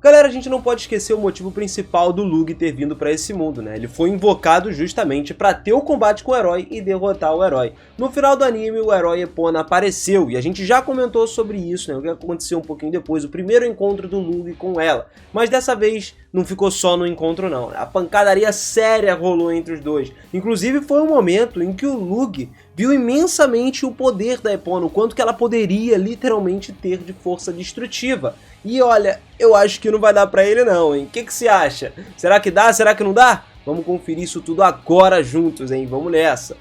Galera, a gente não pode esquecer o motivo principal do Lug ter vindo para esse mundo, né? Ele foi invocado justamente para ter o combate com o herói e derrotar o herói. No final do anime, o herói Epona apareceu, e a gente já comentou sobre isso, né? O que aconteceu um pouquinho depois, o primeiro encontro do Lug com ela. Mas dessa vez não ficou só no encontro não, a pancadaria séria rolou entre os dois. Inclusive foi um momento em que o Lug viu imensamente o poder da Epona, o quanto que ela poderia literalmente ter de força destrutiva. E olha, eu acho que não vai dar pra ele não, hein? O que você acha? Será que dá? Será que não dá? Vamos conferir isso tudo agora juntos, hein? Vamos nessa!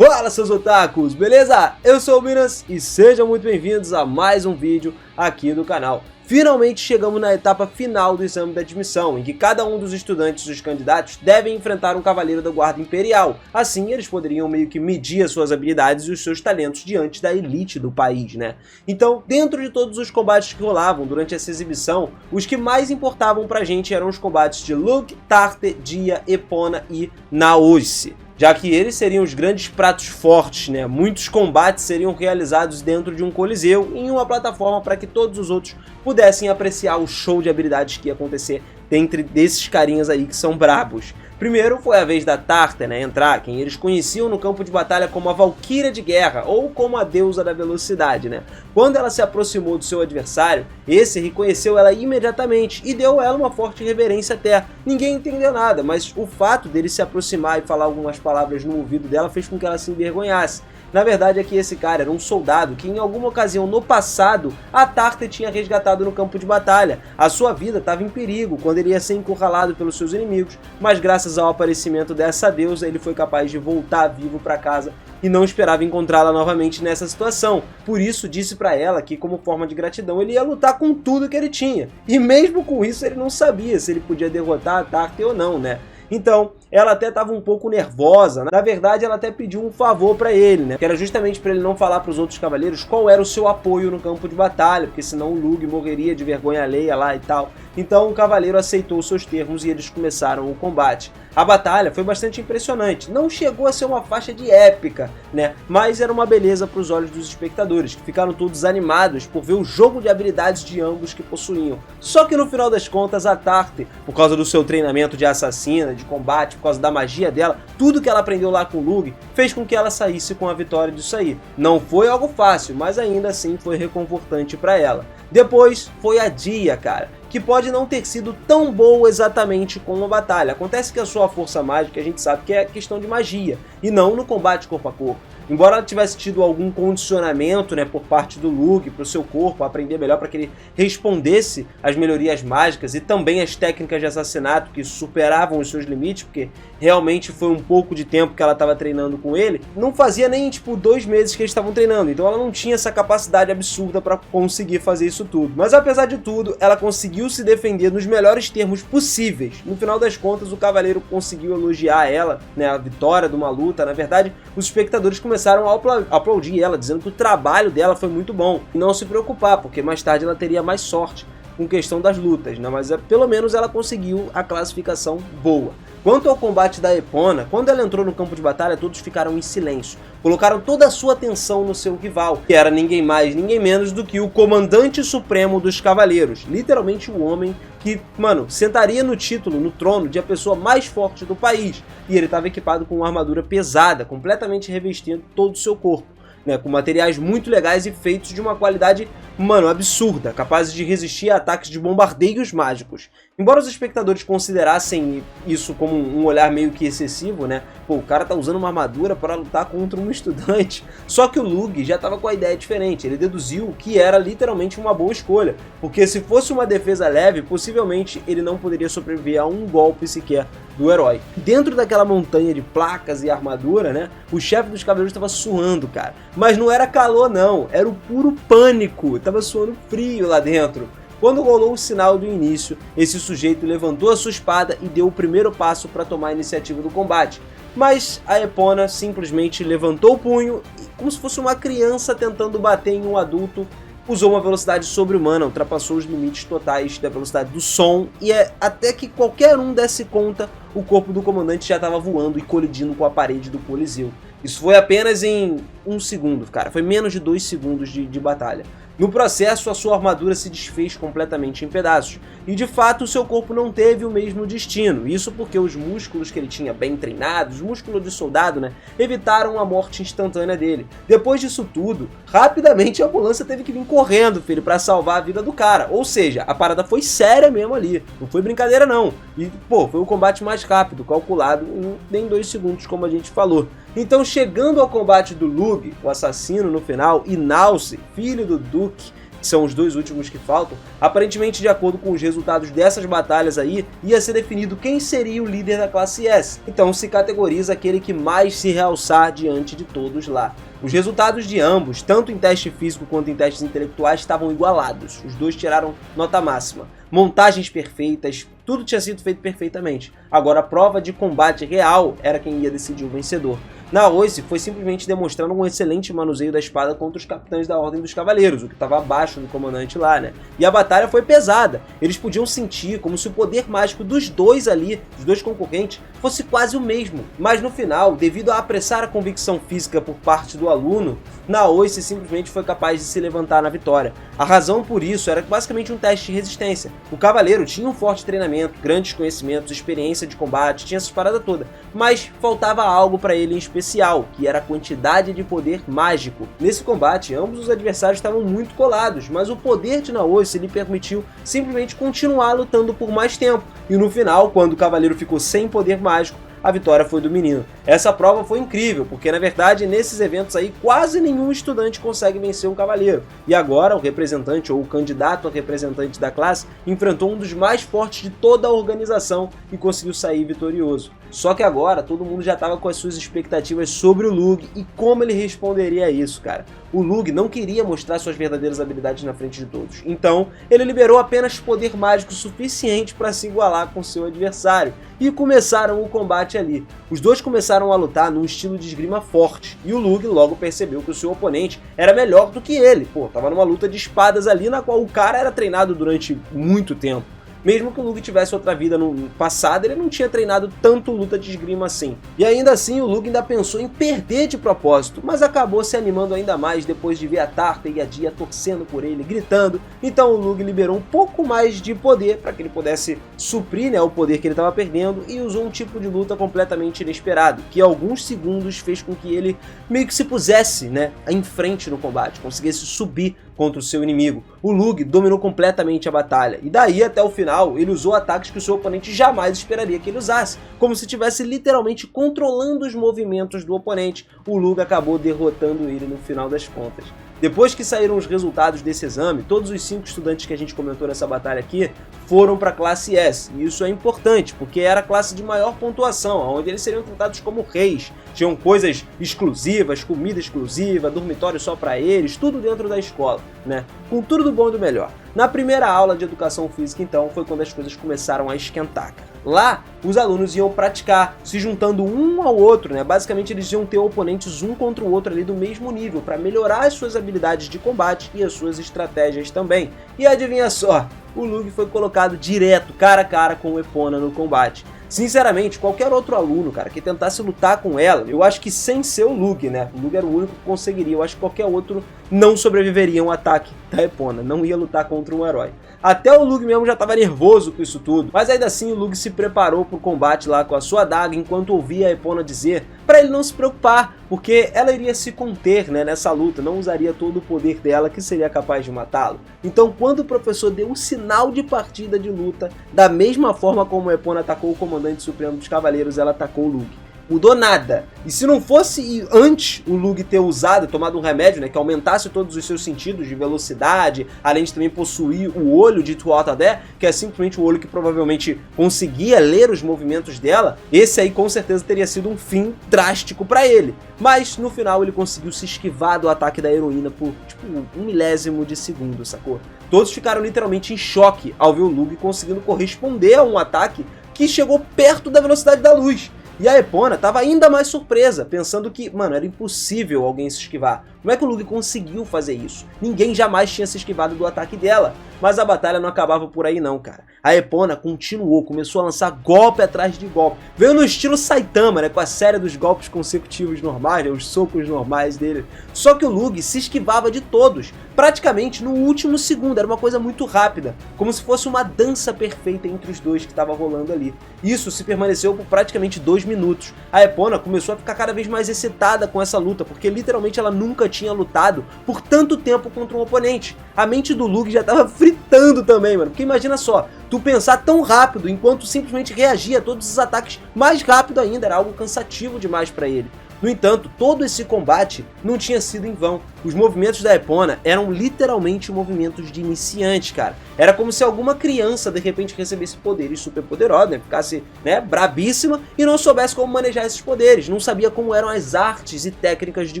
Fala, seus otakus, beleza? Eu sou o Minas e sejam muito bem-vindos a mais um vídeo aqui do canal. Finalmente chegamos na etapa final do exame da admissão, em que cada um dos estudantes e os candidatos devem enfrentar um cavaleiro da guarda imperial. Assim, eles poderiam meio que medir as suas habilidades e os seus talentos diante da elite do país, né? Então, dentro de todos os combates que rolavam durante essa exibição, os que mais importavam pra gente eram os combates de Lug, Tarthe, Dia, Epona e Naoshi, já que eles seriam os grandes pratos fortes, né? Muitos combates seriam realizados dentro de um coliseu em uma plataforma para que todos os outros pudessem apreciar o show de habilidades que ia acontecer dentre desses carinhas aí que são brabos. Primeiro foi a vez da Tarthe, né, entrar, quem eles conheciam no campo de batalha como a Valquíria de Guerra, ou como a deusa da velocidade, né. Quando ela se aproximou do seu adversário, esse reconheceu ela imediatamente e deu a ela uma forte reverência até. Ninguém entendeu nada, mas o fato dele se aproximar e falar algumas palavras no ouvido dela fez com que ela se envergonhasse. Na verdade é que esse cara era um soldado que em alguma ocasião no passado a Tarthe tinha resgatado no campo de batalha. A sua vida estava em perigo quando ele ia ser encurralado pelos seus inimigos, mas graças ao aparecimento dessa deusa ele foi capaz de voltar vivo para casa e não esperava encontrá-la novamente nessa situação. Por isso disse para ela que, como forma de gratidão, ele ia lutar com tudo que ele tinha. E mesmo com isso ele não sabia se ele podia derrotar a Tarthe ou não, né? Então, ela até estava um pouco nervosa. Na verdade, ela até pediu um favor para ele, né? Que era justamente para ele não falar para os outros cavaleiros qual era o seu apoio no campo de batalha, porque senão o Lug morreria de vergonha alheia lá e tal. Então, o cavaleiro aceitou seus termos e eles começaram o combate. A batalha foi bastante impressionante. Não chegou a ser uma faixa de épica, né? Mas era uma beleza para os olhos dos espectadores, que ficaram todos animados por ver o jogo de habilidades de ambos que possuíam. Só que no final das contas, a Tarthe, por causa do seu treinamento de assassina, de combate, por causa da magia dela, tudo que ela aprendeu lá com o Lug, fez com que ela saísse com a vitória disso aí. Não foi algo fácil, mas ainda assim foi reconfortante para ela. Depois foi a Dia, cara, que pode não ter sido tão boa exatamente como a batalha. Acontece que a sua força mágica a gente sabe que é questão de magia, e não no combate corpo a corpo. Embora ela tivesse tido algum condicionamento, né, por parte do Lug para o seu corpo, aprender melhor para que ele respondesse às melhorias mágicas e também às técnicas de assassinato que superavam os seus limites, porque realmente foi um pouco de tempo que ela estava treinando com ele, não fazia nem tipo 2 meses que eles estavam treinando, então ela não tinha essa capacidade absurda para conseguir fazer isso tudo. Mas apesar de tudo, ela conseguiu se defender nos melhores termos possíveis. No final das contas, o cavaleiro conseguiu elogiar ela, né, a vitória de uma luta. Na verdade, os espectadores começaram a aplaudir ela, dizendo que o trabalho dela foi muito bom. E não se preocupar, porque mais tarde ela teria mais sorte com questão das lutas, né? Mas pelo menos ela conseguiu a classificação boa. Quanto ao combate da Epona, quando ela entrou no campo de batalha, todos ficaram em silêncio. Colocaram toda a sua atenção no seu rival, que era ninguém mais, ninguém menos do que o comandante supremo dos cavaleiros. Literalmente o homem que, mano, sentaria no título, no trono de a pessoa mais forte do país. E ele estava equipado com uma armadura pesada, completamente revestindo todo o seu corpo, né, com materiais muito legais e feitos de uma qualidade, mano, absurda, capazes de resistir a ataques de bombardeios mágicos. Embora os espectadores considerassem isso como um olhar meio que excessivo, né, pô, o cara tá usando uma armadura para lutar contra um estudante, só que o Lug já tava com a ideia diferente. Ele deduziu que era literalmente uma boa escolha, porque se fosse uma defesa leve, possivelmente ele não poderia sobreviver a um golpe sequer do herói. Dentro daquela montanha de placas e armadura, né, o chefe dos cavaleiros estava suando, cara. Mas não era calor não, era o puro pânico, tava suando frio lá dentro. Quando rolou o sinal do início, esse sujeito levantou a sua espada e deu o primeiro passo para tomar a iniciativa do combate. Mas a Epona simplesmente levantou o punho, como se fosse uma criança tentando bater em um adulto, usou uma velocidade sobre-humana, ultrapassou os limites totais da velocidade do som e até que qualquer um desse conta, o corpo do comandante já estava voando e colidindo com a parede do Coliseu. Isso foi apenas em 1 segundo, cara, foi menos de 2 segundos de batalha. No processo, a sua armadura se desfez completamente em pedaços, e de fato o seu corpo não teve o mesmo destino, isso porque os músculos que ele tinha bem treinados, os músculos de soldado, né, evitaram a morte instantânea dele. Depois disso tudo, rapidamente a ambulância teve que vir correndo, filho, pra salvar a vida do cara, ou seja, a parada foi séria mesmo ali, não foi brincadeira não, e pô, foi o combate mais rápido, calculado em nem 2 segundos, como a gente falou. Então, chegando ao combate do Lug, o assassino no final, e Nalce, filho do Duke, que são os 2 últimos que faltam, aparentemente de acordo com os resultados dessas batalhas aí, ia ser definido quem seria o líder da classe S. Então se categoriza aquele que mais se realçar diante de todos lá. Os resultados de ambos, tanto em teste físico quanto em testes intelectuais, estavam igualados. Os 2 tiraram nota máxima. Montagens perfeitas, tudo tinha sido feito perfeitamente. Agora a prova de combate real era quem ia decidir o vencedor. Naoise foi simplesmente demonstrando um excelente manuseio da espada contra os capitães da Ordem dos Cavaleiros, o que estava abaixo do comandante lá, né? E a batalha foi pesada. Eles podiam sentir como se o poder mágico dos 2 ali, dos 2 concorrentes, fosse quase o mesmo. Mas no final, devido a apressar a convicção física por parte do aluno, Naoise simplesmente foi capaz de se levantar na vitória. A razão por isso era basicamente um teste de resistência. O cavaleiro tinha um forte treinamento, grandes conhecimentos, experiência de combate, tinha essas paradas todas, mas faltava algo para ele em especial, que era a quantidade de poder mágico. Nesse combate, ambos os adversários estavam muito colados, mas o poder de Naoise lhe permitiu simplesmente continuar lutando por mais tempo, e no final, quando o cavaleiro ficou sem poder mágico, a vitória foi do menino. Essa prova foi incrível, porque na verdade nesses eventos aí quase nenhum estudante consegue vencer um cavaleiro. E agora o representante ou o candidato a representante da classe enfrentou um dos mais fortes de toda a organização e conseguiu sair vitorioso. Só que agora todo mundo já estava com as suas expectativas sobre o Lug e como ele responderia a isso, cara. O Lug não queria mostrar suas verdadeiras habilidades na frente de todos, então ele liberou apenas poder mágico suficiente para se igualar com seu adversário e começaram o combate ali. Os 2 começaram a lutar num estilo de esgrima forte e o Lug logo percebeu que o seu oponente era melhor do que ele. Pô, tava numa luta de espadas ali na qual o cara era treinado durante muito tempo. Mesmo que o Lug tivesse outra vida no passado, ele não tinha treinado tanto luta de esgrima assim. E ainda assim, o Lug ainda pensou em perder de propósito, mas acabou se animando ainda mais depois de ver a Tarta e a Dia torcendo por ele, gritando. Então o Lug liberou um pouco mais de poder para que ele pudesse suprir, né, o poder que ele estava perdendo e usou um tipo de luta completamente inesperado, que alguns segundos fez com que ele meio que se pusesse, né, em frente no combate, conseguisse subir contra o seu inimigo. O Lug dominou completamente a batalha, e daí até o final ele usou ataques que o seu oponente jamais esperaria que ele usasse, como se estivesse literalmente controlando os movimentos do oponente. O Lug acabou derrotando ele no final das contas. Depois que saíram os resultados desse exame, todos os 5 estudantes que a gente comentou nessa batalha aqui foram para a classe S, e isso é importante, porque era a classe de maior pontuação, onde eles seriam tratados como reis. Tinham coisas exclusivas, comida exclusiva, dormitório só para eles, tudo dentro da escola, né? Com tudo do bom e do melhor. Na primeira aula de educação física, então, foi quando as coisas começaram a esquentar. Lá, os alunos iam praticar, se juntando um ao outro, né? Basicamente, eles iam ter oponentes um contra o outro ali do mesmo nível, para melhorar as suas habilidades de combate e as suas estratégias também. E adivinha só, o Lug foi colocado direto, cara a cara com o Epona no combate. Sinceramente, qualquer outro aluno, cara, que tentasse lutar com ela, eu acho que sem ser o Lug, né? O Lug era o único que conseguiria. Eu acho que qualquer outro não sobreviveria a um ataque da Epona, não ia lutar contra um herói. Até o Lug mesmo já estava nervoso com isso tudo, mas ainda assim o Lug se preparou para o combate lá com a sua adaga enquanto ouvia a Epona dizer para ele não se preocupar, porque ela iria se conter, né, nessa luta, não usaria todo o poder dela que seria capaz de matá-lo. Então quando o professor deu um sinal de partida de luta, da mesma forma como a Epona atacou o comandante supremo dos cavaleiros, ela atacou o Lug. Mudou nada. E se não fosse antes o Lug ter usado, tomado um remédio, né, que aumentasse todos os seus sentidos de velocidade, além de também possuir o olho de Tuatha-Dé, que é simplesmente o olho que provavelmente conseguia ler os movimentos dela, esse aí com certeza teria sido um fim drástico para ele. Mas no final ele conseguiu se esquivar do ataque da heroína por tipo 1 milésimo de segundo, sacou? Todos ficaram literalmente em choque ao ver o Lug conseguindo corresponder a um ataque que chegou perto da velocidade da luz. E a Epona tava ainda mais surpresa, pensando que, mano, era impossível alguém se esquivar. Como é que o Lug conseguiu fazer isso? Ninguém jamais tinha se esquivado do ataque dela. Mas a batalha não acabava por aí não, cara. A Epona continuou, começou a lançar golpe atrás de golpe. Veio no estilo Saitama, né, com a série dos golpes consecutivos normais, né, os socos normais dele. Só que o Lug se esquivava de todos, praticamente no último segundo. Era uma coisa muito rápida, como se fosse uma dança perfeita entre os dois que estava rolando ali. Isso se permaneceu por praticamente 2 minutos. A Epona começou a ficar cada vez mais excitada com essa luta, porque literalmente ela nunca tinha lutado por tanto tempo contra um oponente. A mente do Lug já estava fritando também, mano, porque imagina só, tu pensar tão rápido enquanto simplesmente reagia a todos os ataques mais rápido ainda, era algo cansativo demais para ele. No entanto, todo esse combate não tinha sido em vão. Os movimentos da Epona eram literalmente movimentos de iniciante, cara. Era como se alguma criança de repente recebesse poderes super poderosos, né? Ficasse, né, brabíssima e não soubesse como manejar esses poderes, não sabia como eram as artes e técnicas de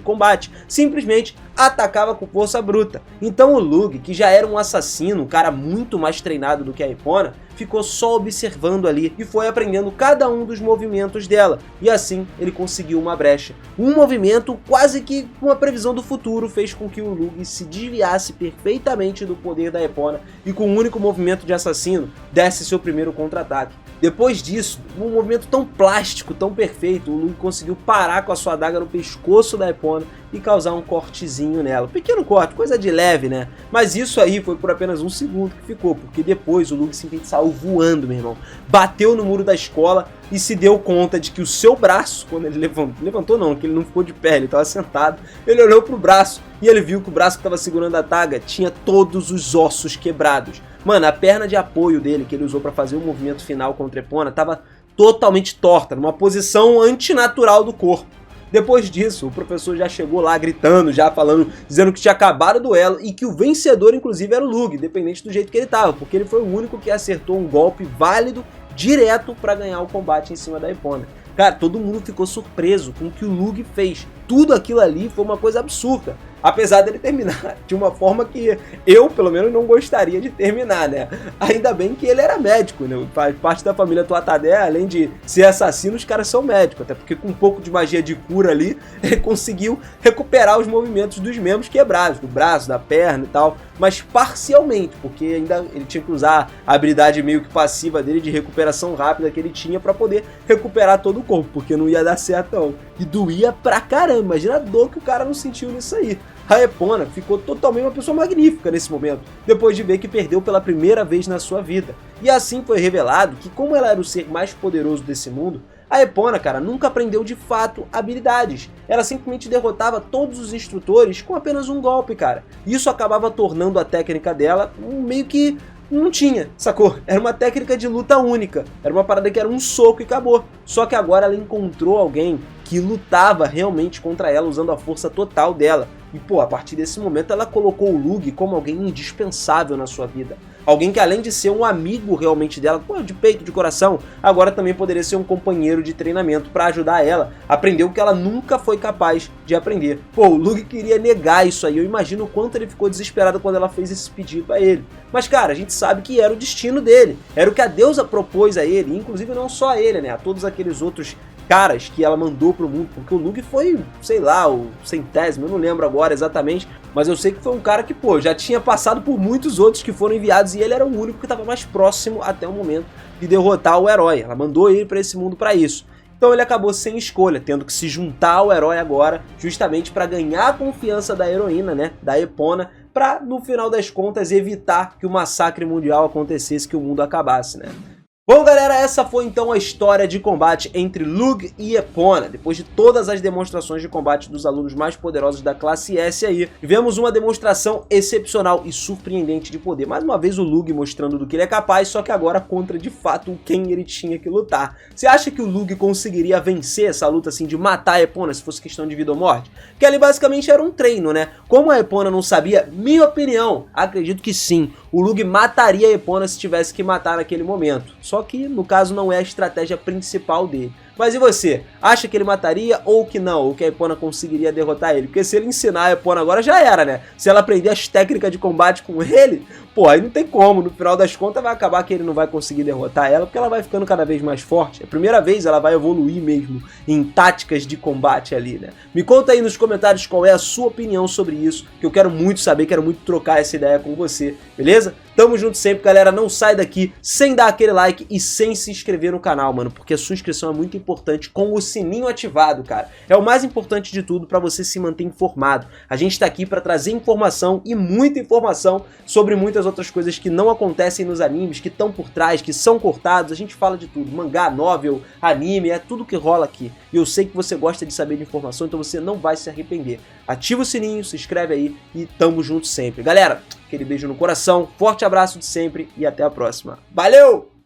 combate, simplesmente atacava com força bruta. Então o Lug, que já era um assassino, um cara muito mais treinado do que a Epona, ficou só observando ali e foi aprendendo cada um dos movimentos dela, e assim ele conseguiu uma brecha. Um movimento quase que uma previsão do futuro fez com que o Lug se desviasse perfeitamente do poder da Epona e com um único movimento de assassino desse seu primeiro contra-ataque. Depois disso, um movimento tão plástico, tão perfeito, o Lug conseguiu parar com a sua adaga no pescoço da Epona e causar um cortezinho nela. Pequeno corte, coisa de leve, né? Mas isso aí foi por apenas 1 segundo que ficou, porque depois o Lug simplesmente saiu voando, meu irmão. Bateu no muro da escola e se deu conta de que o seu braço, quando ele levantou não, que ele não ficou de pé, ele estava sentado, ele olhou pro braço e ele viu que o braço que estava segurando a adaga tinha todos os ossos quebrados. Mano, a perna de apoio dele, que ele usou para fazer o movimento final contra a Epona, estava totalmente torta, numa posição antinatural do corpo. Depois disso, o professor já chegou lá gritando, já falando, dizendo que tinha acabado o duelo e que o vencedor, inclusive, era o Lug, independente do jeito que ele estava, porque ele foi o único que acertou um golpe válido direto para ganhar o combate em cima da Epona. Cara, todo mundo ficou surpreso com o que o Lug fez. Tudo aquilo ali foi uma coisa absurda. Apesar dele terminar de uma forma que eu, pelo menos, não gostaria de terminar, né? Ainda bem que ele era médico, né? Faz parte da família Tuatadé, além de ser assassino, os caras são médicos. Até porque com um pouco de magia de cura ali, ele conseguiu recuperar os movimentos dos membros quebrados, do braço, da perna e tal. Mas parcialmente, porque ainda ele tinha que usar a habilidade meio que passiva dele de recuperação rápida que ele tinha pra poder recuperar todo o corpo, porque não ia dar certo não. E doía pra caramba, imagina a dor que o cara não sentiu nisso aí. A Epona ficou totalmente uma pessoa magnífica nesse momento, depois de ver que perdeu pela primeira vez na sua vida. E assim foi revelado que, como ela era o ser mais poderoso desse mundo, a Epona, cara, nunca aprendeu de fato habilidades. Ela simplesmente derrotava todos os instrutores com apenas um golpe, cara. Isso acabava tornando a técnica dela meio que não tinha, sacou? Era uma técnica de luta única. Era uma parada que era um soco e acabou. Só que agora ela encontrou alguém que lutava realmente contra ela usando a força total dela. E pô, a partir desse momento ela colocou o Lug como alguém indispensável na sua vida. Alguém que além de ser um amigo realmente dela, pô, de peito, de coração, agora também poderia ser um companheiro de treinamento para ajudar ela a aprender o que ela nunca foi capaz de aprender. Pô, o Lug queria negar isso aí, eu imagino o quanto ele ficou desesperado quando ela fez esse pedido a ele. Mas cara, a gente sabe que era o destino dele, era o que a deusa propôs a ele, inclusive não só a ele, né, a todos aqueles outros caras que ela mandou pro mundo, porque o Lug foi, sei lá, o 100º, eu não lembro agora exatamente, mas eu sei que foi um cara que, pô, já tinha passado por muitos outros que foram enviados e ele era o único que estava mais próximo até o momento de derrotar o herói. Ela mandou ele para esse mundo para isso. Então ele acabou sem escolha, tendo que se juntar ao herói agora, justamente para ganhar a confiança da heroína, né, da Epona, para no final das contas evitar que o massacre mundial acontecesse, que o mundo acabasse, né. Bom galera, essa foi então a história de combate entre Lug e Epona. Depois de todas as demonstrações de combate dos alunos mais poderosos da classe S aí, tivemos uma demonstração excepcional e surpreendente de poder. Mais uma vez o Lug mostrando do que ele é capaz, só que agora contra de fato quem ele tinha que lutar. Você acha que o Lug conseguiria vencer essa luta assim de matar a Epona se fosse questão de vida ou morte? Que ali basicamente era um treino, né? Como a Epona não sabia, minha opinião, acredito que sim. O Lug mataria a Epona se tivesse que matar naquele momento. Só que, no caso, não é a estratégia principal dele. Mas e você? Acha que ele mataria ou que não? Ou que a Epona conseguiria derrotar ele? Porque se ele ensinar a Epona agora já era, né? Se ela aprender as técnicas de combate com ele, pô, aí não tem como. No final das contas vai acabar que ele não vai conseguir derrotar ela, porque ela vai ficando cada vez mais forte. É a primeira vez ela vai evoluir mesmo em táticas de combate ali, né? Me conta aí nos comentários qual é a sua opinião sobre isso, que eu quero muito saber, quero muito trocar essa ideia com você, beleza? Tamo junto sempre, galera. Não sai daqui sem dar aquele like e sem se inscrever no canal, mano, porque a sua inscrição é muito importante com o sininho ativado, cara. É o mais importante de tudo pra você se manter informado. A gente tá aqui pra trazer informação e muita informação sobre muitas outras coisas que não acontecem nos animes, que estão por trás, que são cortados. A gente fala de tudo, mangá, novel, anime, é tudo que rola aqui. E eu sei que você gosta de saber de informação, então você não vai se arrepender. Ativa o sininho, se inscreve aí e tamo junto sempre. Galera, aquele beijo no coração, forte abraço de sempre e até a próxima. Valeu!